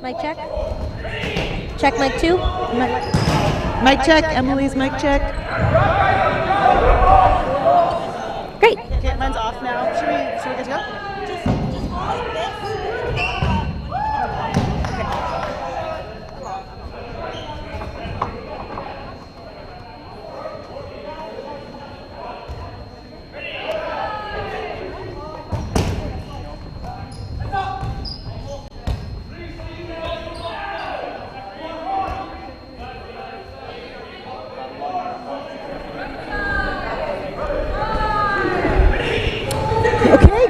Mic check. Check mic 2. Mic check. Emily's mic check. Great. Okay, mine's off now. Should we get to go? Just go like this.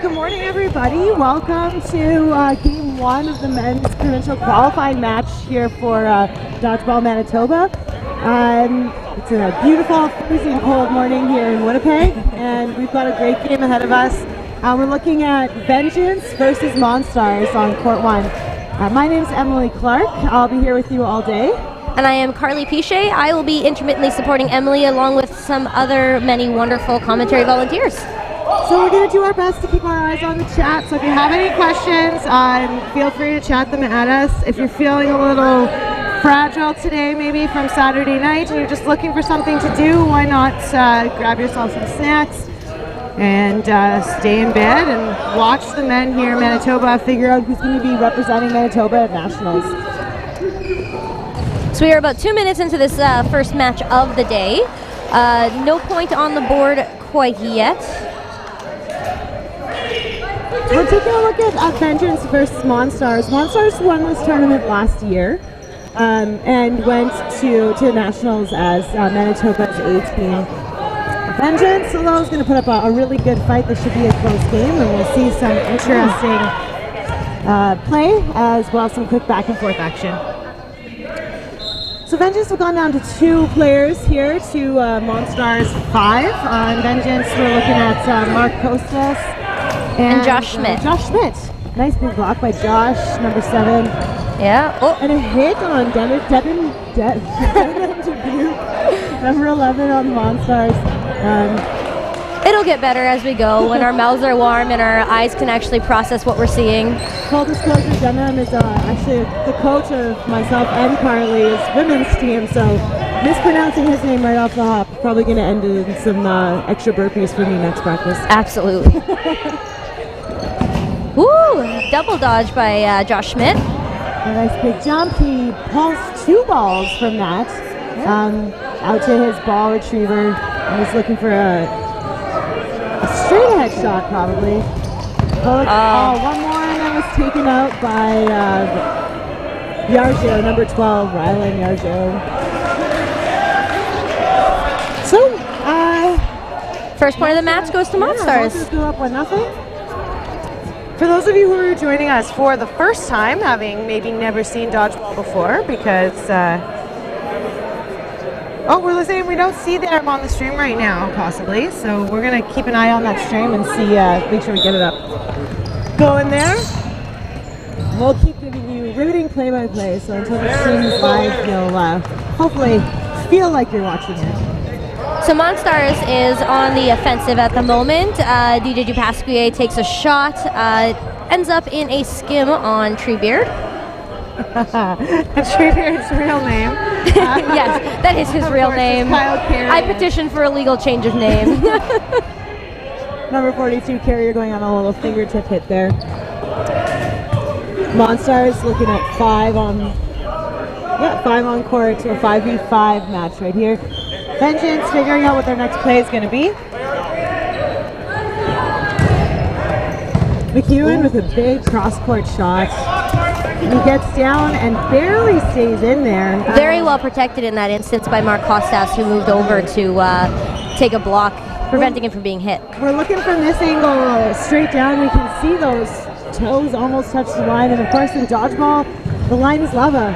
Good morning, everybody. Welcome to Game 1 of the men's provincial qualifying match here for Dodgeball, Manitoba. It's a beautiful, freezing cold morning here in Winnipeg, and we've got a great game ahead of us. We're looking at Vengeance versus Monstars on Court 1. My name's Emily Clark. I'll be here with you all day. And I am Carly Pichet. I will be intermittently supporting Emily along with some other many wonderful commentary volunteers. So we're going to do our best to keep our eyes on the chat. So if you have any questions, feel free to chat them at us. If you're feeling a little fragile today, maybe from Saturday night, and you're just looking for something to do, why not grab yourself some snacks and stay in bed and watch the men here in Manitoba figure out who's going to be representing Manitoba at Nationals. So we are about 2 minutes into this first match of the day. No point on the board quite yet. We're taking a look at Vengeance versus Monstars. Monstars won this tournament last year and went to Nationals as Manitoba's A team. Vengeance, although, is going to put up a really good fight. This should be a close game, and we'll see some interesting play as well as some quick back and forth action. So Vengeance have gone down to 2 players here to Monstars 5. On Vengeance, we're looking at Mark Costas and Josh Schmidt. Josh Schmidt. Nice big block by Josh, number 7. Yeah. Oh. And a hit on Devin Dubuque, number 11 on Monstars. It'll get better as we go when our mouths are warm and our eyes can actually process what we're seeing. Full disclosure, Denham is actually the coach of myself and Carly's women's team, so mispronouncing his name right off the hop probably going to end in some extra burpees for me next practice. Absolutely. Woo! Double dodge by Josh Schmidt. A nice big jump. He pulls 2 balls from that out to his ball retriever. He's looking for a straight ahead shot, probably. One more, and that was taken out by Yarjo, number 12, Rylan Yarjo. So, first point of the match goes to Monstars. Monstars go up 1-0. For those of you who are joining us for the first time, having maybe never seen Dodgeball before, because we're saying we don't see them on the stream right now, possibly. So we're gonna keep an eye on that stream and see, make sure we get it up. Go in there. We'll keep giving you riveting play-by-play, so until the stream is live, you'll hopefully feel like you're watching it. So Monstars is on the offensive at the moment. DJ Dupasquier takes a shot, ends up in a skim on Treebeard. Treebeard's real name. Yes, that is his real name. I petitioned for a legal change of name. Number 42, Carrier, going on a little fingertip hit there. Monstars looking at 5 on court, a 5v5 match right here. Vengeance figuring out what their next play is going to be. McEwen with a big cross-court shot. He gets down and barely stays in there. Very well protected in that instance by Mark Costas, who moved over to take a block, preventing him from being hit. We're looking from this angle straight down. We can see those toes almost touch the line. And of course, in Dodgeball, the line is lava.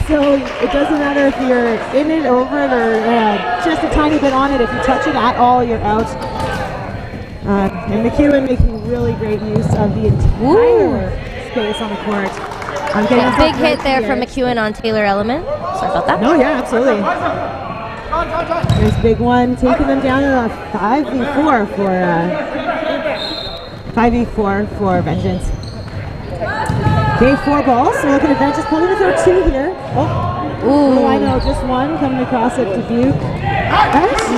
So it doesn't matter if you're in it, over it, or just a tiny bit on it. If you touch it at all, you're out. And McEwen making really great use of the entire space on the court. Big hit there from McEwen on Taylor Element. Sorry about that. No, yeah, absolutely. There's big one, taking them down to a 5v4 for Vengeance. Okay, 4 balls. So looking at Vengeance, probably going to throw 2 here. Oh, I know, just one coming across at Dubuque.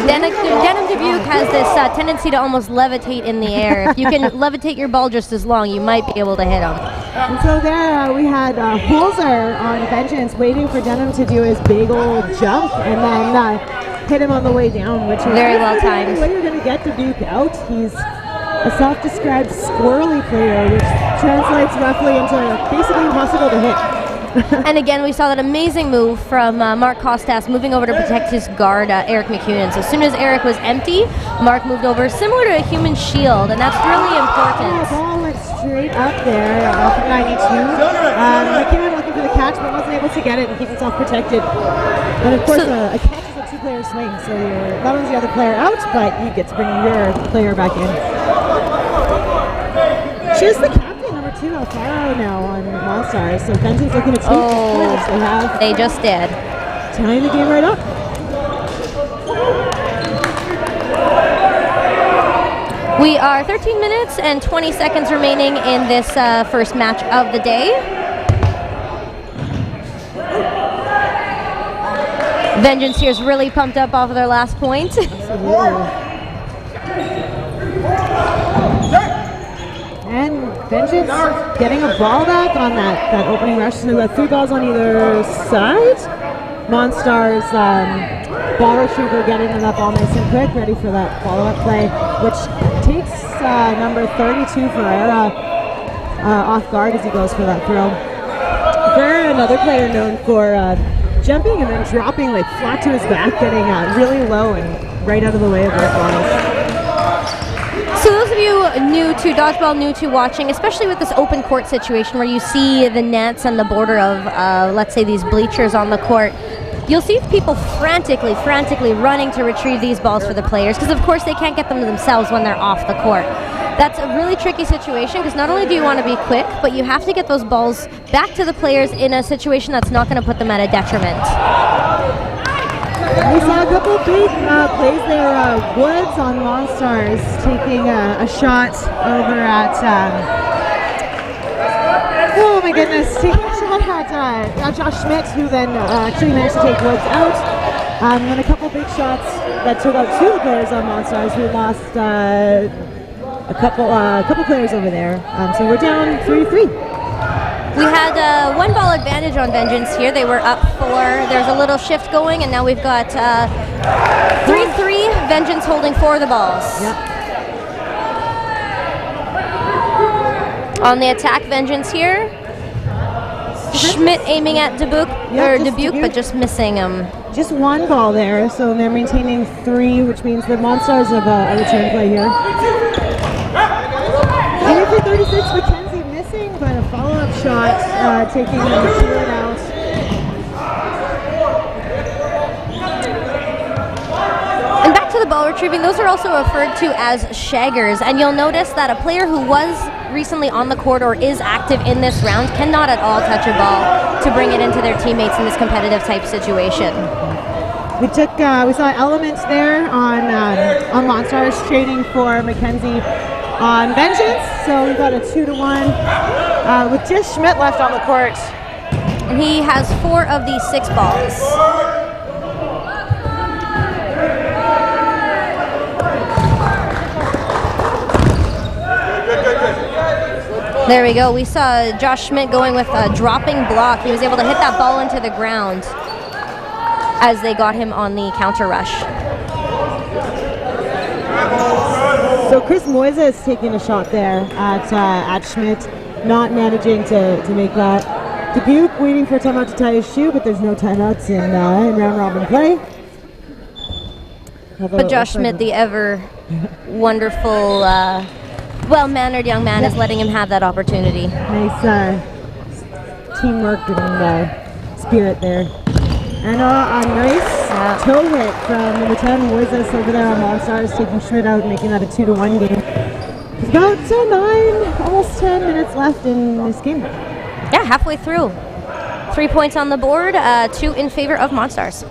Denim Dubuque has this tendency to almost levitate in the air. If you can levitate your ball just as long, you might be able to hit him. And so there we had Holzer on Vengeance waiting for Denim to do his big old jump and then hit him on the way down, which is very well timed. The way you're going to get Dubuque out. He's a self-described squirrely player, which translates roughly into basically impossible to hit. And again, we saw that amazing move from Mark Costas moving over to protect his guard, Eric McEwen. So as soon as Eric was empty, Mark moved over, similar to a human shield, and that's really important. The ball went straight up there off of 92. McEwen looking for the catch, but wasn't able to get it and keep himself protected. And of course, a catch is a 2-player swing, so you're not only the other player out, but you get to bring your player back in. She's the captain, number 2, Alfaro now on Monstars. So Vengeance looking to take points. They just did. Tying the game right up. We are 13 minutes and 20 seconds remaining in this first match of the day. Vengeance here is really pumped up off of their last point. And Vengeance getting a ball back on that opening rush. So we have 3 balls on either side. Monstars ball retriever getting it up all nice and quick, ready for that follow-up play, which takes number 32 Ferreira off guard as he goes for that throw. Ferreira, another player known for jumping and then dropping like flat to his back, getting really low and right out of the way of those balls. So those of you new to Dodgeball, new to watching, especially with this open court situation where you see the nets and the border of, let's say, these bleachers on the court, you'll see people frantically running to retrieve these balls for the players because, of course, they can't get them to themselves when they're off the court. That's a really tricky situation because not only do you want to be quick, but you have to get those balls back to the players in a situation that's not going to put them at a detriment. We saw a couple big plays there. Woods on Monstars taking a shot over at, oh my goodness, taking a shot at Josh Schmidt, who then actually managed to take Woods out. And then a couple big shots that took out 2 players on Monstars. We lost a couple players over there. So we're down 3-3. We had 1 ball advantage on Vengeance here. They were up 4. There's a little shift going, and now we've got 3-3 Schmidt's holding 4 of the balls. Yep. On the attack, Vengeance here. Schmidt aiming at Dubuque, but just missing him. Just 1 ball there, so they're maintaining 3, which means the Monstars have a return play here. And for 36, McKenzie missing, but a follow-up shot taking him 2 and out. And back to the ball retrieving, those are also referred to as shaggers, and you'll notice that a player who was recently on the court or is active in this round cannot at all touch a ball to bring it into their teammates in this competitive type situation. We saw elements there on Monstars trading for McKenzie on Vengeance, so we got a 2-1 with just Schmidt left on the court. And he has 4 of these 6 balls. There we go. We saw Josh Schmidt going with a dropping block. He was able to hit that ball into the ground as they got him on the counter rush. So Chris Moises is taking a shot there at Schmidt, not managing to make that. Dubuque waiting for a timeout to tie his shoe, but there's no timeouts in round robin play. But Josh Schmidt, the ever wonderful, well-mannered young man, is letting him have that opportunity. Nice teamwork and spirit there. And a nice toe hit from number 10, Moises over there on Monstars, taking Schmidt out, making that a 2-1 game. There's about 9, almost 10 minutes left in this game. Yeah, halfway through. 3 points on the board, 2 in favor of Monstars.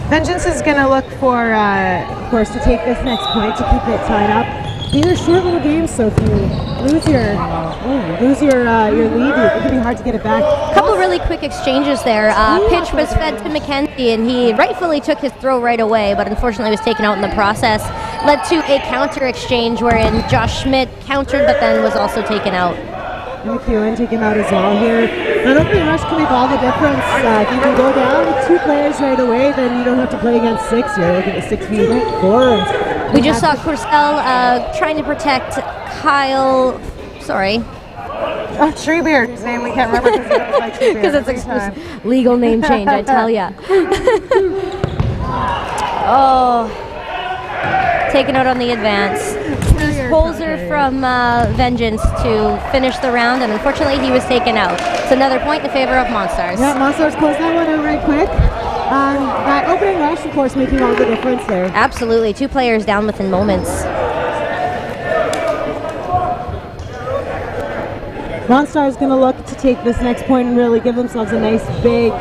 Vengeance is going to look for, of course, to take this next point to keep it tied up. These are short little games, so if you lose your lead, it can be hard to get it back. A couple really quick exchanges there. Pitch was fed to McKenzie, and he rightfully took his throw right away, but unfortunately was taken out in the process. Led to a counter exchange wherein Josh Schmidt countered, but then was also taken out. And McEwen taken out as well here. That opening rush can make all the difference. If you can go down with 2 players right away, then you don't have to play against 6. You're looking at 6v4. We just saw Courcelle trying to protect Kyle. Sorry. Oh, Treebeard, his name we can't remember Because it's a legal name change, I tell ya. Oh, taken out on the advance. Holzer from Vengeance to finish the round, and unfortunately he was taken out. It's another point in favor of Monstars. Yeah, Monstars closed that one out right quick. That opening rush, of course, making all the difference there. Absolutely, 2 players down within moments. Monstars going to look to take this next point and really give themselves a nice big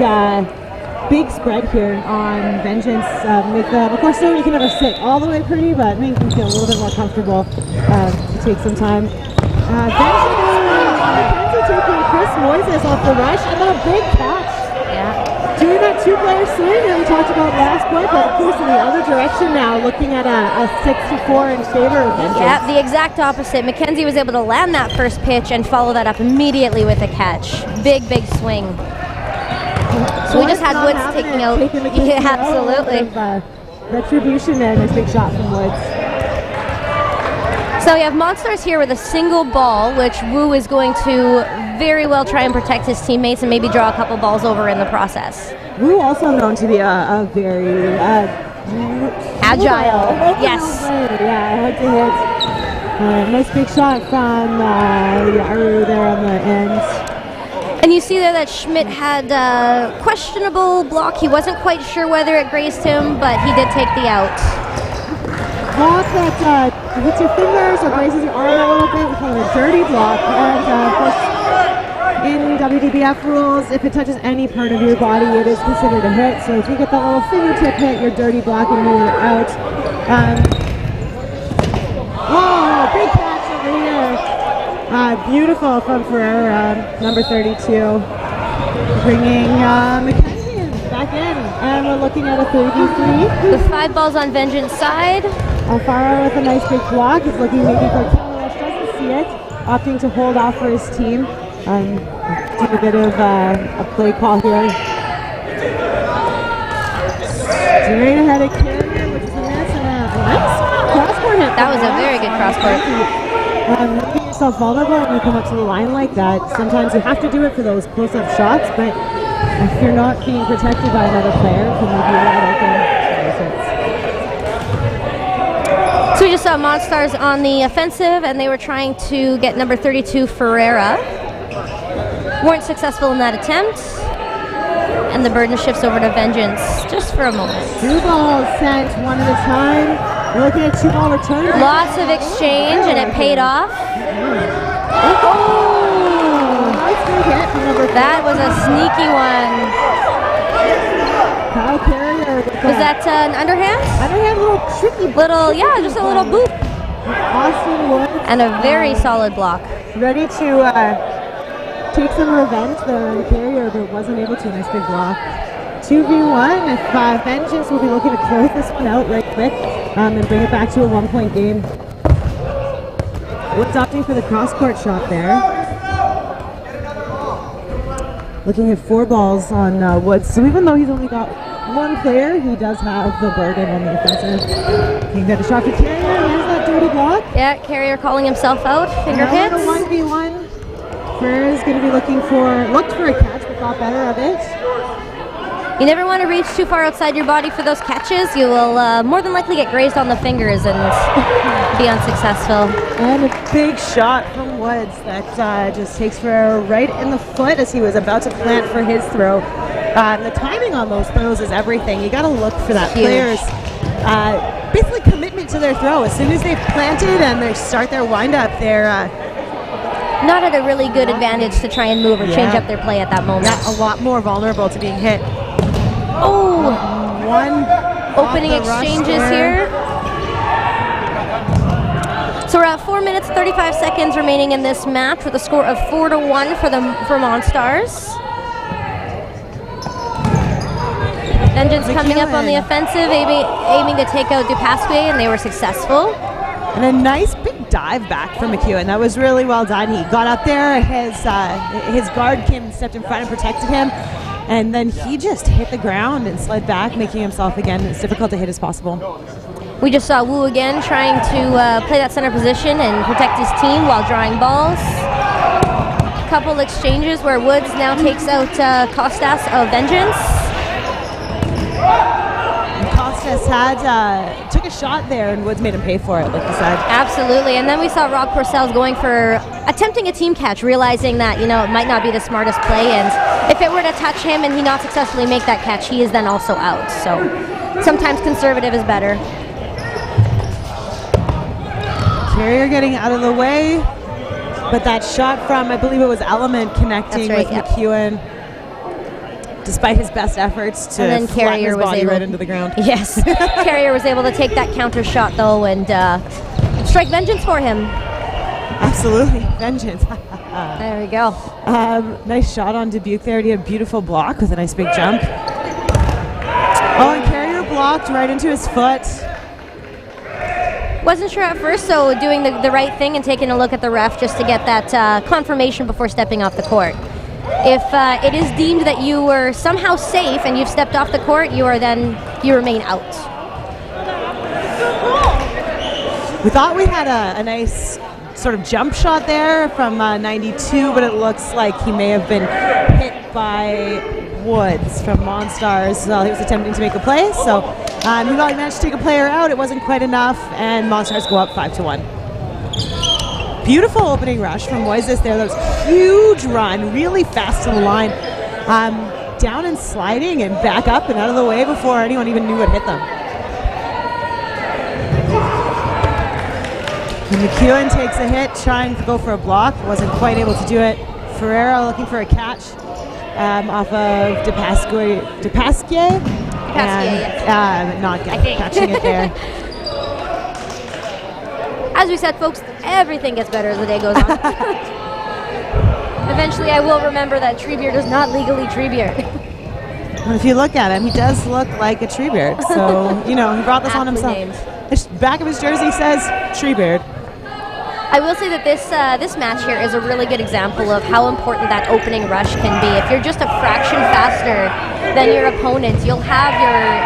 spread here on Vengeance. Of course, you can never sit all the way pretty, but make them feel a little bit more comfortable to take some time. Vengeance taking Chris Moises off the rush, and then a big catch. Yeah. Doing that 2-player swing that we talked about last point, but of course in the other direction now, looking at a 6-4 in favor of Vengeance. Yeah, the exact opposite. McKenzie was able to land that first pitch and follow that up immediately with a catch. Big swing. So we just had Woods taking out. Yeah, absolutely. Retribution there, nice big shot from Woods. So we have Monstars here with a single ball, which Wu is going to very well try and protect his teammates and maybe draw a couple balls over in the process. Wu also known to be a very agile. Yes. Yeah, hard to hit. Nice big shot from Yaru there on the end. And you see there that Schmidt had questionable block. He wasn't quite sure whether it grazed him, but he did take the out. Block that hits your fingers or grazes your arm a little bit, we call it a dirty block. And of course, in WDBF rules, if it touches any part of your body, it is considered a hit. So if you get that little fingertip hit, you're dirty blocking, you're out. Oh, big catch over here. Beautiful from Ferreira, number 32. Bringing McKenzie back in. And we're looking at a 3v3. With 5 balls on Vengeance side. Alfaro with a nice big block. He's looking maybe for Killer. Doesn't see it. Opting to hold off for his team. Do a bit of a play call here. Straight ahead of Carrier, which is a miss, and a nice cross-court hit. That was a very good cross-court. Making yourself vulnerable when you come up to the line like that. Sometimes you have to do it for those close-up shots, but if you're not being protected by another player, it can leave you wide open. So we just saw Monstars on the offensive, and they were trying to get number 32 Ferreira. Weren't successful in that attempt, and the burden shifts over to Vengeance just for a moment. 2 balls sent one at a time. We're looking at 2 ball return. Lots of exchange, and it paid off. Oh! Nice big hit from number 4. That was a sneaky one. Kyle Carrier with Was that an underhand? underhand little tricky Little, yeah, just a little boop. Austin Woods. And a very solid block. Ready to take some revenge there on Carrier, but wasn't able to. Nice big block. 2v1. If Vengeance will be looking to close this one out right quick and bring it back to a 1-point game. Woods opting for the cross-court shot there. Looking at 4 balls on Woods. So even though he's only got 1 player, he does have the burden on the offensive. He got a shot for Carrier. There's that dirty block. Yeah, Carrier calling himself out. Finger Now hits. in a 1v1. Ferrer is going to be looked for a catch, but thought better of it. You never want to reach too far outside your body for those catches. You will more than likely get grazed on the fingers and be unsuccessful. And a big shot from Woods that just takes Ferrer right in the foot as he was about to plant for his throw. The timing on those throws is everything. You got to look for that Huge. player's basically commitment to their throw. As soon as they've planted and they start their windup, they're not at a really good advantage to try and move or change up their play at that moment. a lot more vulnerable to being hit. Oh, One opening off the rush exchanges there. here. So we're at 4 minutes 35 seconds remaining in this match with a score of 4-1 for Monstars. Vengeance coming up on the offensive, aiming to take out Dupasque, and they were successful. And a nice big dive back from McEwen. That was really well done. He got up there, his guard came and stepped in front and protected him, and then he just hit the ground and slid back, making himself again as difficult to hit as possible. We just saw Wu again trying to play that center position and protect his team while drawing balls. Couple exchanges where Woods now takes out Costas of Vengeance. Costas took a shot there, and Woods made him pay for it, like you said. Absolutely, and then we saw Rob Porcells going for attempting a team catch, realizing that, it might not be the smartest play, and if it were to touch him and he not successfully make that catch, he is then also out. So sometimes conservative is better. Carrier getting out of the way, but that shot from, I believe it was Element, connecting That's right, with McEwen. Despite his best efforts to And then flatten Carrier his was body able right into the ground. Yes, Carrier was able to take that counter shot though and strike Vengeance for him. Absolutely, Vengeance. There we go. Nice shot on Dubuque there. He had a beautiful block with a nice big jump. Oh, and Carrier blocked right into his foot. Wasn't sure at first, so doing the right thing and taking a look at the ref just to get that confirmation before stepping off the court. If it is deemed that you were somehow safe and you've stepped off the court, you remain out. We thought we had a nice sort of jump shot there from 92, but it looks like he may have been hit by Woods from Monstars while he was attempting to make a play. So he managed to take a player out. It wasn't quite enough, and Monstars go up 5-1. Beautiful opening rush from Moises there. That was a huge run, really fast to the line. Down and sliding and back up and out of the way before anyone even knew what hit them. And McEwen takes a hit, trying to go for a block. Wasn't quite able to do it. Ferreira looking for a catch off of Dupasque. Yes. Not catching it there. As we said, folks, everything gets better as the day goes on. Eventually, I will remember that Treebeard is not legally Treebeard. Well, if you look at him, he does look like a Treebeard. So, he brought this on himself. The back of his jersey says Treebeard. I will say that this match here is a really good example of how important that opening rush can be. If you're just a fraction faster than your opponents, you'll have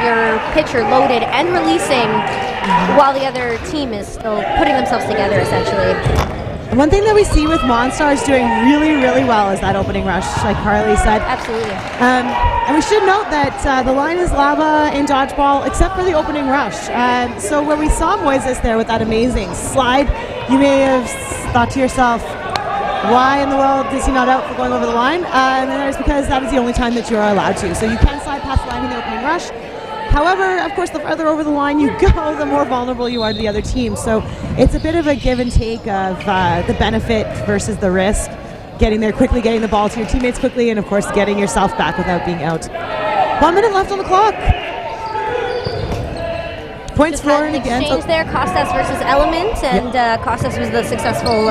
your pitcher loaded and releasing while the other team is still putting themselves together, essentially. One thing that we see with Monstars doing really, really well is that opening rush, like Carly said. Absolutely. And we should note that the line is lava in Dodgeball, except for the opening rush. So when we saw Moises there with that amazing slide, you may have thought to yourself, why in the world is he not out for going over the line? And that is because that is the only time that you are allowed to. So you can slide past the line in the opening rush. However, of course, the further over the line you go, the more vulnerable you are to the other team. So it's a bit of a give and take of the benefit versus the risk. Getting there quickly, getting the ball to your teammates quickly, and of course getting yourself back without being out. 1 minute left on the clock. Points Just had for an and against. exchange there, Costas versus Element, and Costas was the successful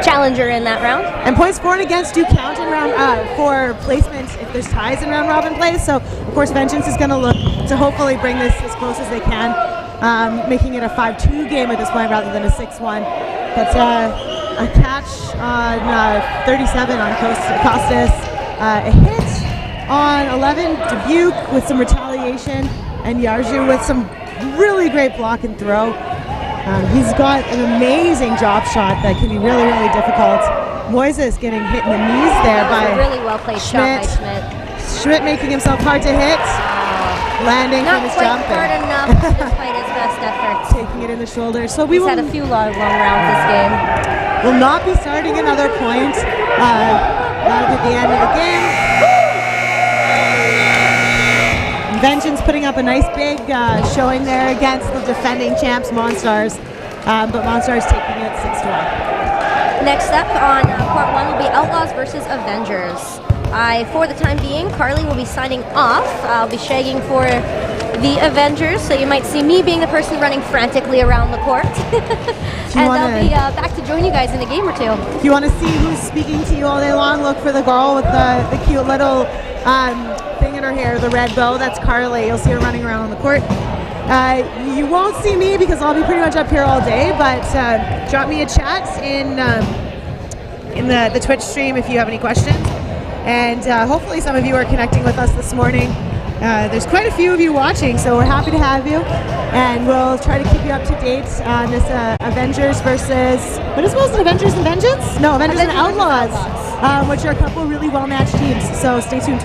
challenger in that round. And points for and against do count in round for placement if there's ties in round robin play. So of course Vengeance is going to look to hopefully bring this as close as they can, making it a 5-2 game at this point rather than a 6-1. But a catch on 37 on Costas, a hit on 11 Dubuque with some retaliation, and Yarju with some really great block and throw. He's got an amazing drop shot that can be really, really difficult. Moises getting hit in the knees there by a really well played shot by Schmidt. Schmidt making himself hard to hit, landing Not from his quite jump hard and enough despite his best efforts. taking it in the shoulder. So we He's will had a few long rounds this game. will not be starting another point. Not at the end of the game. Vengeance putting up a nice big showing there against the defending champs Monstars, but Monstars taking it 6-1. Next up on court 1 will be Outlaws versus Avengers. For the time being, Carly will be signing off. I'll be shagging for the Avengers, so you might see me being the person running frantically around the court. And I'll be back to join you guys in a game or two. If you want to see who's speaking to you all day long, look for the girl with the cute little thing in her hair, the red bow. That's Carly. You'll see her running around on the court. You won't see me because I'll be pretty much up here all day, but drop me a chat in the Twitch stream if you have any questions. And hopefully some of you are connecting with us this morning. There's quite a few of you watching, so we're happy to have you. And we'll try to keep you up to date on this Avengers versus, what is it, Avengers and Vengeance? No, Avengers and Outlaws, which are a couple really well-matched teams. So stay tuned.